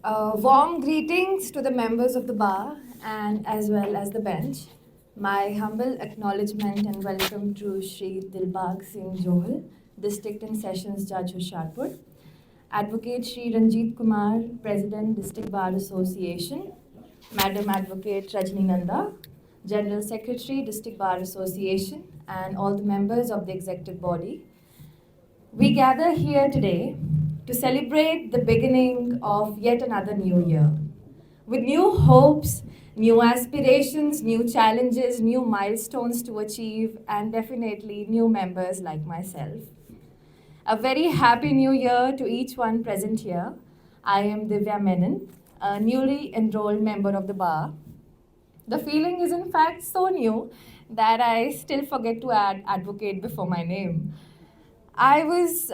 Warm greetings to the members of the bar and as well as the bench. My humble acknowledgement and welcome to Shri Dilbag Singh Johal, District and Sessions Judge Hoshiarpur, Advocate Shri Ranjit Kumar, President District Bar Association, Madam Advocate Rajni Nanda, General Secretary District Bar Association, and all the members of the executive body. We gather here today to celebrate the beginning of yet another new year. With new hopes, new aspirations, new challenges, new milestones to achieve, and definitely new members like myself. A very happy new year to each one present here. I am Divya Menon, a newly enrolled member of the bar. The feeling is in fact so new that I still forget to add advocate before my name. I was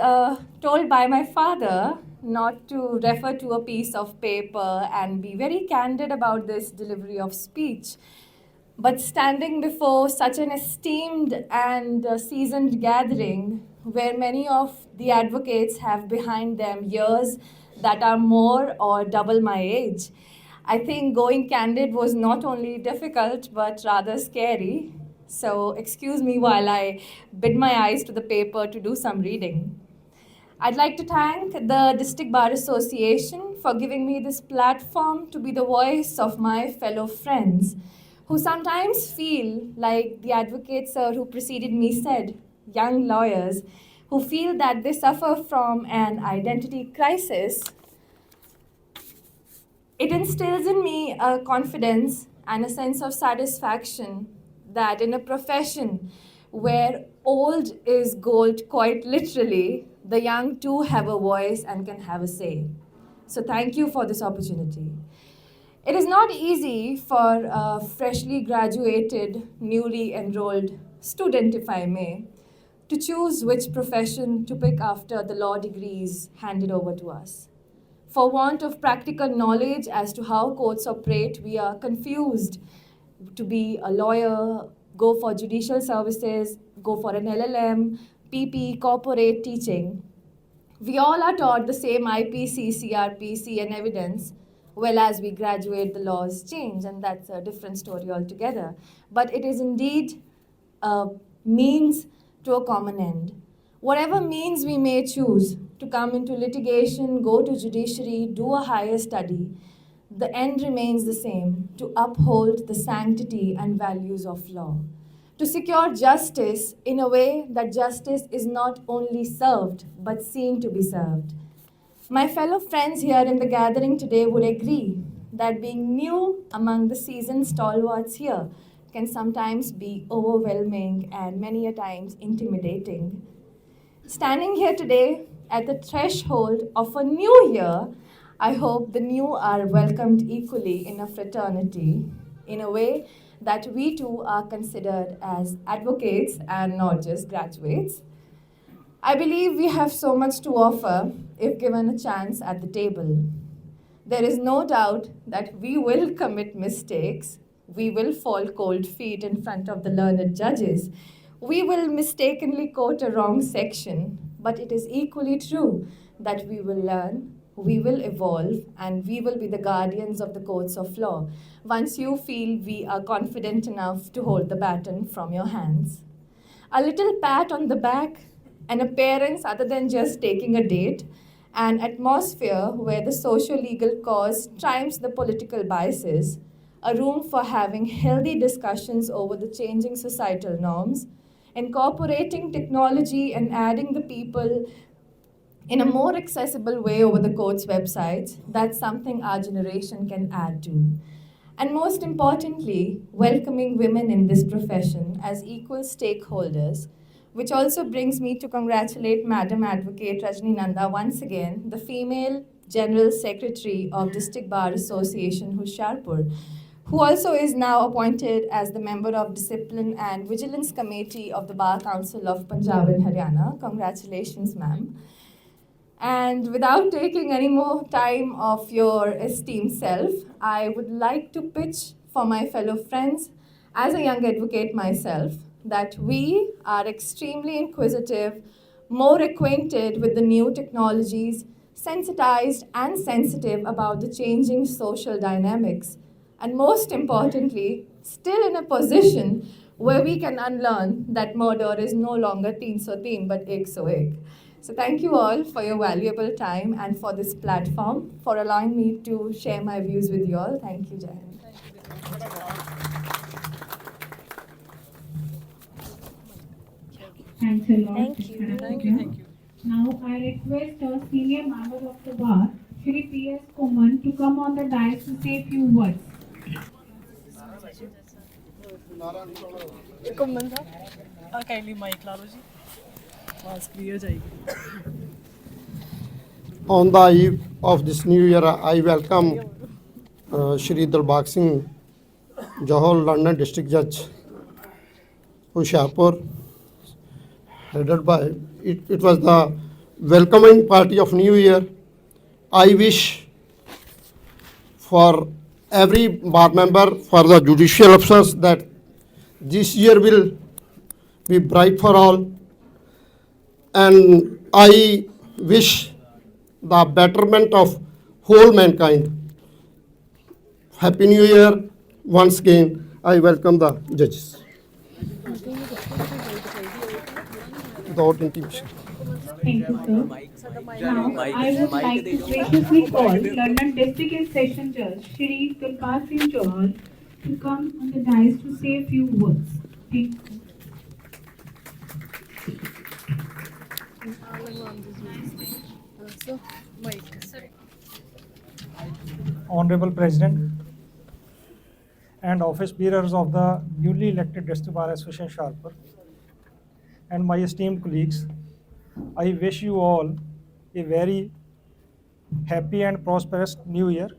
told by my father not to refer to a piece of paper and be very candid about this delivery of speech. But standing before such an esteemed and seasoned gathering, where many of the advocates have behind them years that are more or double my age, I think going candid was not only difficult but rather scary. So, excuse me while I bid my eyes to the paper to do some reading. I'd like to thank the District Bar Association for giving me this platform to be the voice of my fellow friends who sometimes feel, like the advocate sir who preceded me said, young lawyers who feel that they suffer from an identity crisis. It instills in me a confidence and a sense of satisfaction that in a profession where old is gold quite literally, the young too have a voice and can have a say. So thank you for this opportunity. It is not easy for a freshly graduated, newly enrolled student, if I may, to choose which profession to pick after the law degrees handed over to us. For want of practical knowledge as to how courts operate, we are confused to be a lawyer, go for judicial services, go for an LLM, PP, corporate teaching. We all are taught the same IPC, CRPC, and evidence. Well, as we graduate, the laws change, and that's a different story altogether. But it is indeed a means to a common end. Whatever means we may choose to come into litigation, go to judiciary, do a higher study, the end remains the same, to uphold the sanctity and values of law, to secure justice in a way that justice is not only served, but seen to be served. My fellow friends here in the gathering today would agree that being new among the seasoned stalwarts here can sometimes be overwhelming and many a times intimidating. Standing here today at the threshold of a new year, I hope the new are welcomed equally in a fraternity, in a way that we too are considered as advocates and not just graduates. I believe we have so much to offer if given a chance at the table. There is no doubt that we will commit mistakes, we will fall cold feet in front of the learned judges, we will mistakenly quote a wrong section, but it is equally true that we will learn, we will evolve, and we will be the guardians of the courts of law once you feel we are confident enough to hold the baton from your hands. A little pat on the back, an appearance other than just taking a date, an atmosphere where the socio-legal cause triumphs the political biases, a room for having healthy discussions over the changing societal norms, incorporating technology and adding the people in a more accessible way over the court's websites, that's something our generation can add to. And most importantly, welcoming women in this profession as equal stakeholders, which also brings me to congratulate Madam Advocate Rajni Nanda once again, the female General Secretary of District Bar Association Hoshiarpur, who also is now appointed as the member of Discipline and Vigilance Committee of the Bar Council of Punjab and Haryana. Congratulations, ma'am. And without taking any more time of your esteemed self, I would like to pitch for my fellow friends, as a young advocate myself, that we are extremely inquisitive, more acquainted with the new technologies, sensitized and sensitive about the changing social dynamics, and most importantly, still in a position where we can unlearn that murder is no longer teen so teen but ek so ek. So thank you all for your valuable time and for this platform, for allowing me to share my views with you all. Thank you, Jai. Thanks a lot. Thank you. Thank you. Now I request a senior member of the bar, Shri P.S. Koman, to come on the dais to say a few words. कुम्मन साहब kindly mic ला लो जी आवाज clear जाएगी On the eve of this new year, I welcome Shri Dalbag Singh, Johor London District Judge, Hoshiarpur, headed by, it was the welcoming party of New Year. I wish for every bar member, for the judicial officers, that this year will be bright for all. And I wish the betterment of whole mankind. Happy New Year. Once again, I welcome the judges. Without intimidation. Thank you, sir. Now I would like to graciously call London District and Session Judge Shri Tulpal Singh Johar to come on the dais to say a few words. Thank you. Honorable President and office bearers of the newly elected District Bar Association Hoshiarpur and my esteemed colleagues, I wish you all a very happy and prosperous new year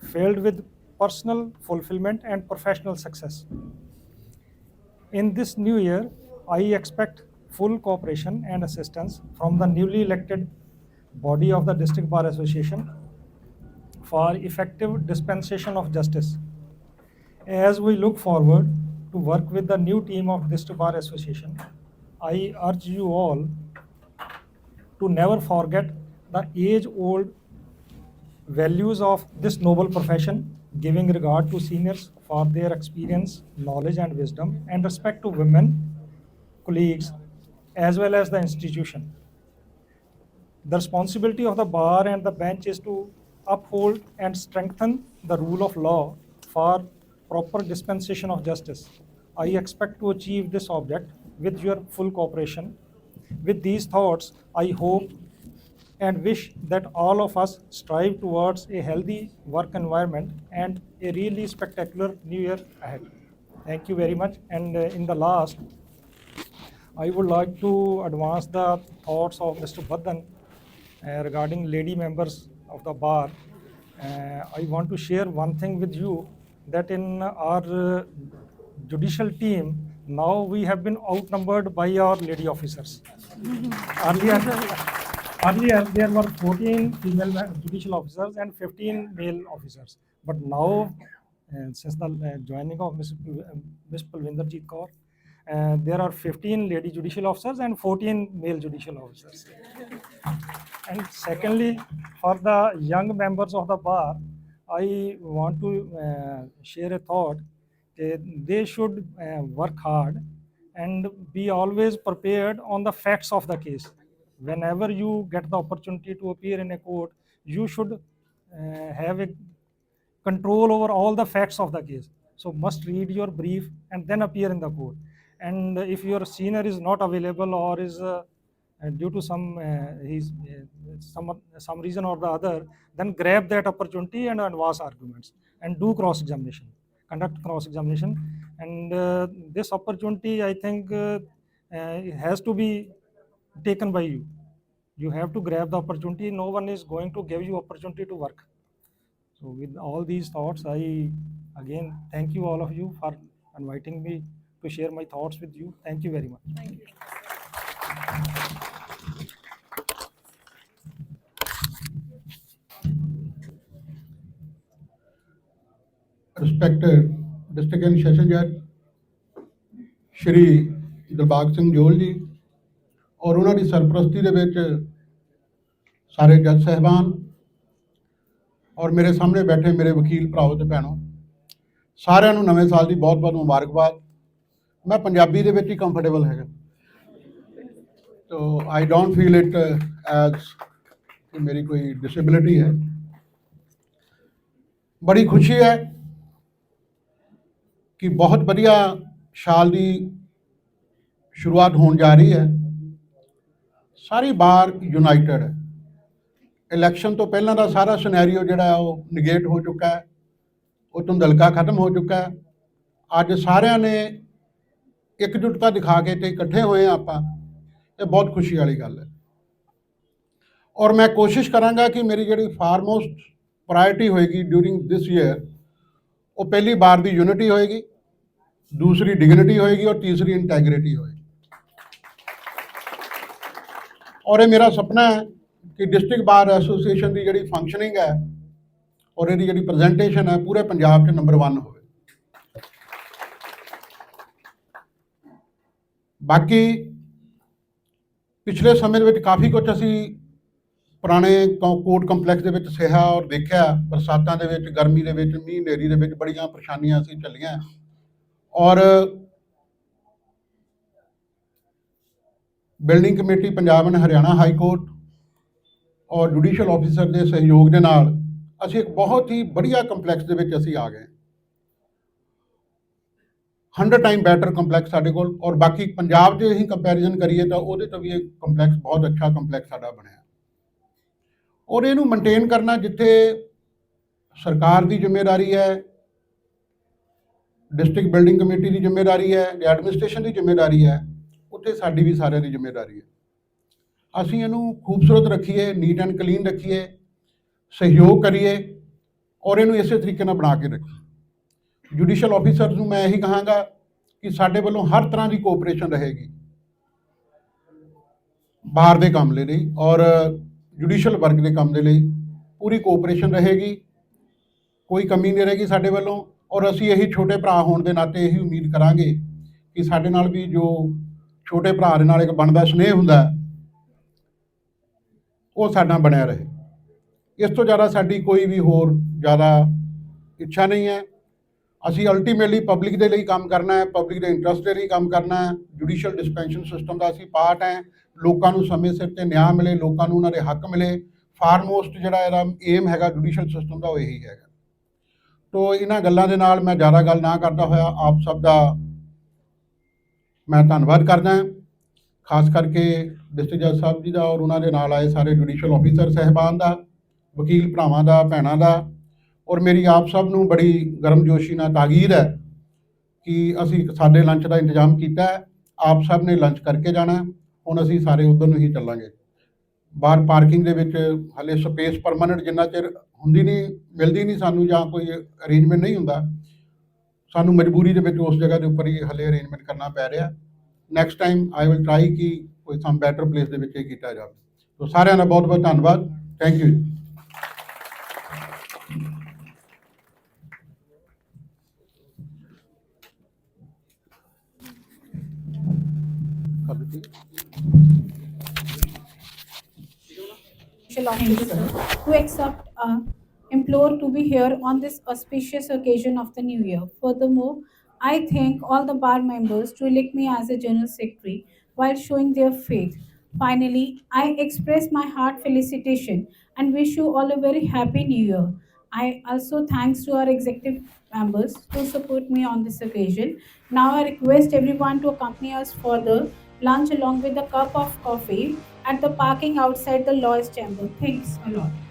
filled with personal fulfillment and professional success. In this new year, I expect full cooperation and assistance from the newly elected body of the District Bar Association for effective dispensation of justice. As we look forward to work with the new team of District Bar Association, I urge you all to never forget the age-old values of this noble profession, giving regard to seniors for their experience, knowledge and wisdom, and respect to women, colleagues, as well as the institution. The responsibility of the bar and the bench is to uphold and strengthen the rule of law for proper dispensation of justice. I expect to achieve this object with your full cooperation. With these thoughts, I hope and wish that all of us strive towards a healthy work environment and a really spectacular new year ahead. Thank you very much. And in the last, I would like to advance the thoughts of Mr. Baddan regarding lady members of the bar. I want to share one thing with you, that in our judicial team, now we have been outnumbered by our lady officers. Earlier there were 14 female judicial officers and 15 male officers. But now, since the joining of Ms. Palvinderjeet Kaur, there are 15 lady judicial officers and 14 male judicial officers. And secondly, for the young members of the bar, I want to share a thought. They should work hard and be always prepared on the facts of the case. Whenever you get the opportunity to appear in a court, you should have a control over all the facts of the case. So must read your brief and then appear in the court. And if your senior is not available or is due to some reason or the other, then grab that opportunity and advance arguments and do cross examination, conduct cross examination. And this opportunity, I think, has to be taken by you. You have to grab the opportunity. No one is going to give you opportunity to work. So with all these thoughts, I again thank you all of you for inviting me to share my thoughts with you. Thank you very much. Thank you. Respected District and Session Judge ਸ਼੍ਰੀ ਦਿਲਬਾਗ ਸਿੰਘ ਜੋਹਲ ਜੀ ਔਰ ਉਹਨਾਂ ਦੀ ਸਰਪ੍ਰਸਤੀ ਦੇ ਵਿੱਚ ਸਾਰੇ ਜੱਜ ਸਾਹਿਬਾਨ ਔਰ ਮੇਰੇ ਸਾਹਮਣੇ ਬੈਠੇ ਮੇਰੇ ਵਕੀਲ ਭਰਾਓ ਤੇ ਭੈਣੋ, ਸਾਰਿਆਂ ਨੂੰ ਨਵੇਂ ਸਾਲ ਦੀ ਬਹੁਤ-ਬਹੁਤ ਮੁਬਾਰਕਬਾਦ। ਮੈਂ ਪੰਜਾਬੀ ਦੇ ਵਿੱਚ ਹੀ ਕੰਫਰਟੇਬਲ ਹੈਗਾ, ਤੋ I don't feel it as ਕਿ ਮੇਰੀ ਕੋਈ ਡਿਸੇਬਿਲਿਟੀ ਹੈ। ਬੜੀ ਖੁਸ਼ੀ ਹੈ ਕਿ ਬਹੁਤ ਵਧੀਆ ਸਾਲ ਦੀ ਸ਼ੁਰੂਆਤ ਹੋਣ ਜਾ ਰਹੀ ਹੈ। ਸਾਰੀ ਬਾਰ ਯੂਨਾਈਟਿਡ ਹੈ। ਇਲੈਕਸ਼ਨ ਤੋਂ ਪਹਿਲਾਂ ਦਾ ਸਾਰਾ ਸਿਨੈਰੀਓ ਜਿਹੜਾ ਉਹ ਨਿਗੇਟ ਹੋ ਚੁੱਕਾ ਹੈ, ਉਹ ਧੁੰਦਲਕਾ ਖਤਮ ਹੋ ਚੁੱਕਾ ਹੈ। ਅੱਜ ਸਾਰਿਆਂ ਨੇ ਇਕਜੁੱਟਤਾ ਦਿਖਾ ਕੇ ਤੇ ਇਕੱਠੇ ਹੋਏ ਹਾਂ ਆਪਾਂ, ਇਹ ਬਹੁਤ ਖੁਸ਼ੀ ਵਾਲੀ ਗੱਲ ਹੈ। ਔਰ ਮੈਂ ਕੋਸ਼ਿਸ਼ ਕਰਾਂਗਾ ਕਿ ਮੇਰੀ ਜਿਹੜੀ ਫਾਰਮੋਸਟ ਪ੍ਰਾਇਰਟੀ ਹੋਏਗੀ ਡਿਊਰਿੰਗ ਦਿਸ ਈਅਰ, ਉਹ ਪਹਿਲੀ ਬਾਰ ਦੀ ਯੂਨਿਟੀ ਹੋਏਗੀ, ਦੂਸਰੀ ਡਿਗਨਿਟੀ ਹੋਏਗੀ ਔਰ ਤੀਸਰੀ ਇੰਟੈਗ੍ਰਿਟੀ ਹੋਏਗੀ। ਔਰ ਇਹ ਮੇਰਾ ਸੁਪਨਾ ਹੈ ਕਿ ਡਿਸਟ੍ਰਿਕਟ ਬਾਰ ਐਸੋਸੀਏਸ਼ਨ ਦੀ ਜਿਹੜੀ ਫੰਕਸ਼ਨਿੰਗ ਹੈ ਔਰ ਇਹਦੀ ਜਿਹੜੀ ਪ੍ਰੈਜੈਂਟੇਸ਼ਨ ਹੈ ਪੂਰੇ ਪੰਜਾਬ 'ਚ ਨੰਬਰ 1 ਹੋਵੇ। ਬਾਕੀ ਪਿਛਲੇ ਸਮੇਂ ਦੇ ਵਿੱਚ ਕਾਫੀ ਕੁਝ ਅਸੀਂ ਪੁਰਾਣੇ ਕੋਰਟ ਕੰਪਲੈਕਸ ਦੇ ਵਿੱਚ ਸਿਹਾ ਔਰ ਦੇਖਿਆ। ਬਰਸਾਤਾਂ ਦੇ ਵਿੱਚ, ਗਰਮੀ ਦੇ ਵਿੱਚ, ਮੀਂਹ ਹਨੇਰੀ ਦੇ ਵਿੱਚ ਬੜੀਆਂ ਪਰੇਸ਼ਾਨੀਆਂ ਅਸੀਂ ਝੱਲੀਆਂ ਔਰ building committee Punjab and Haryana high court ਔਰ ਜੁਡੀਸ਼ੀਅਲ ਆਫਿਸਰ ਦੇ ਸਹਿਯੋਗ ਦੇ ਨਾਲ ਅਸੀਂ ਇੱਕ ਬਹੁਤ ਹੀ ਵਧੀਆ ਕੰਪਲੈਕਸ ਦੇ ਵਿੱਚ ਅਸੀਂ ਆ ਗਏ। 100 ਟਾਈਮ ਬੈਟਰ ਕੰਪਲੈਕਸ ਸਾਡੇ ਕੋਲ, ਔਰ ਬਾਕੀ ਪੰਜਾਬ 'ਚ ਅਸੀਂ ਕੰਪੈਰੀਜ਼ਨ ਕਰੀਏ ਤਾਂ ਉਹਦੇ ਤੋਂ ਵੀ ਇਹ ਕੰਪਲੈਕਸ ਬਹੁਤ ਅੱਛਾ ਕੰਪਲੈਕਸ ਸਾਡਾ ਬਣਿਆ। ਔਰ ਇਹਨੂੰ ਮੇਨਟੇਨ ਕਰਨਾ ਜਿੱਥੇ ਸਰਕਾਰ ਦੀ ਜ਼ਿੰਮੇਵਾਰੀ ਹੈ, ਡਿਸਟ੍ਰਿਕਟ ਬਿਲਡਿੰਗ ਕਮੇਟੀ ਦੀ ਜ਼ਿੰਮੇਵਾਰੀ ਹੈ, ਐਡਮਿਨਿਸਟ੍ਰੇਸ਼ਨ ਦੀ ਜ਼ਿੰਮੇਵਾਰੀ ਹੈ, ਉੱਥੇ ਸਾਡੀ ਵੀ ਸਾਰਿਆਂ ਦੀ ਜ਼ਿੰਮੇਵਾਰੀ ਹੈ। ਅਸੀਂ ਇਹਨੂੰ ਖੂਬਸੂਰਤ ਰੱਖੀਏ, ਨੀਟ ਐਂਡ ਕਲੀਨ ਰੱਖੀਏ, ਸਹਿਯੋਗ ਕਰੀਏ ਔਰ ਇਹਨੂੰ ਇਸੇ ਤਰੀਕੇ ਨਾਲ ਬਣਾ ਕੇ ਰੱਖੀਏ। ਜੁਡੀਸ਼ੀਅਲ ਆਫਿਸਰਸ ਨੂੰ ਮੈਂ ਇਹੀ ਕਹਾਂਗਾ ਕਿ ਸਾਡੇ ਵੱਲੋਂ ਹਰ ਤਰ੍ਹਾਂ ਦੀ ਕੋਆਪਰੇਸ਼ਨ ਰਹੇਗੀ ਬਾਹਰ ਦੇ ਕੰਮ ਲਈ ਔਰ ਜੁਡੀਸ਼ੀਅਲ ਵਰਕ ਦੇ ਕੰਮ ਦੇ ਲਈ ਪੂਰੀ ਕੋਆਪਰੇਸ਼ਨ ਰਹੇਗੀ, ਕੋਈ ਕਮੀ ਨਹੀਂ ਰਹੇਗੀ ਸਾਡੇ ਵੱਲੋਂ। ਔਰ ਅਸੀਂ ਇਹੀ ਛੋਟੇ ਭਰਾ ਹੋਣ ਦੇ ਨਾਤੇ ਇਹੀ ਉਮੀਦ ਕਰਾਂਗੇ ਕਿ ਸਾਡੇ ਨਾਲ ਵੀ ਜੋ ਛੋਟੇ ਭਰਾ ਦੇ ਨਾਲ ਇੱਕ ਬਣਦਾ ਸਨੇਹ ਹੁੰਦਾ ਉਹ ਸਾਡਾ ਬਣਿਆ ਰਹੇ। ਇਸ ਤੋਂ ਜ਼ਿਆਦਾ ਸਾਡੀ ਕੋਈ ਵੀ ਹੋਰ ਜ਼ਿਆਦਾ ਇੱਛਾ ਨਹੀਂ ਹੈ। ਅਸੀਂ ਅਲਟੀਮੇਟਲੀ ਪਬਲਿਕ ਦੇ ਲਈ ਕੰਮ ਕਰਨਾ ਹੈ, ਪਬਲਿਕ ਦੇ ਇੰਟਰਸਟ ਦੇ ਲਈ ਕੰਮ ਕਰਨਾ ਹੈ। ਜੁਡੀਸ਼ੀਅਲ ਡਿਸਪੈਂਸ਼ਨ ਸਿਸਟਮ ਦਾ ਅਸੀਂ ਪਾਰਟ ਹੈ। ਲੋਕਾਂ ਨੂੰ ਸਮੇਂ ਸਿਰ ਤੇ ਨਿਆਂ ਮਿਲੇ, ਲੋਕਾਂ ਨੂੰ ਉਹਨਾਂ ਦੇ ਹੱਕ ਮਿਲੇ। ਫਾਰਮੋਸਟ ਜਿਹੜਾ ਇਹਦਾ ਏਮ ਹੈਗਾ ਜੁਡੀਸ਼ੀਅਲ ਸਿਸਟਮ ਦਾ ਉਹ ਇਹੀ ਹੈਗਾ। ਤੋ ਇਹਨਾਂ ਗੱਲਾਂ ਦੇ ਨਾਲ ਮੈਂ ਜ਼ਿਆਦਾ ਗੱਲ ਨਾ ਕਰਦਾ ਹੋਇਆ ਆਪ ਸਭ ਦਾ ਮੈਂ ਧੰਨਵਾਦ ਕਰਦਾ ਹਾਂ, ਖਾਸ ਕਰਕੇ ਡਿਸਟ੍ਰਿਕਟ ਜੱਜ ਸਾਹਿਬ ਜੀ ਦਾ ਔਰ ਉਹਨਾਂ ਦੇ ਨਾਲ ਆਏ ਸਾਰੇ ਜੁਡੀਸ਼ੀਅਲ ਆਫਿਸਰ ਸਾਹਿਬਾਨ ਦਾ, ਵਕੀਲ ਭਰਾਵਾਂ ਦਾ, ਭੈਣਾਂ ਦਾ। ਔਰ ਮੇਰੀ ਆਪ ਸਭ ਨੂੰ ਬੜੀ ਗਰਮਜੋਸ਼ੀ ਨਾਲ ਤਾਕੀਦ ਹੈ ਕਿ ਅਸੀਂ ਸਾਡੇ ਲੰਚ ਦਾ ਇੰਤਜ਼ਾਮ ਕੀਤਾ ਹੈ, ਆਪ ਸਭ ਨੇ ਲੰਚ ਕਰਕੇ ਜਾਣਾ। ਹੁਣ ਅਸੀਂ ਸਾਰੇ ਉੱਧਰ ਨੂੰ ਹੀ ਚੱਲਾਂਗੇ। ਬਾਹਰ ਪਾਰਕਿੰਗ ਦੇ ਵਿੱਚ ਹਾਲੇ ਸਪੇਸ ਪਰਮਾਨੈਂਟ ਜਿੰਨਾ ਚਿਰ ਹੁੰਦੀ ਨਹੀਂ, ਮਿਲਦੀ ਨਹੀਂ ਸਾਨੂੰ, ਜਾਂ ਕੋਈ ਅਰੇਂਜਮੈਂਟ ਨਹੀਂ ਹੁੰਦਾ, ਸਾਨੂੰ ਮਜਬੂਰੀ ਦੇ ਵਿੱਚ ਉਸ ਜਗ੍ਹਾ ਦੇ ਉੱਪਰ ਹੀ ਹਾਲੇ ਅਰੇਂਜਮੈਂਟ ਕਰਨਾ ਪੈ ਰਿਹਾ। Next time I will try ਕਿ ਕੋਈ ਸਮ ਬੈਟਰ ਪਲੇਸ ਦੇ ਵਿੱਚ ਇਹ ਕੀਤਾ ਜਾਵੇ। ਸੋ ਸਾਰਿਆਂ ਦਾ ਬਹੁਤ ਬਹੁਤ ਧੰਨਵਾਦ। Thank you. Officer to accept implore to be here on this auspicious occasion of the new year. Furthermore, I thank all the bar members to elect me as a general secretary while showing their faith. Finally, I express my heart felicitation and wish you all a very happy new year. I also thanks to our executive members to support me on this occasion. Now I request everyone to accompany us for the lunch along with a cup of coffee at the parking outside the lawyer's chamber. Thanks a lot.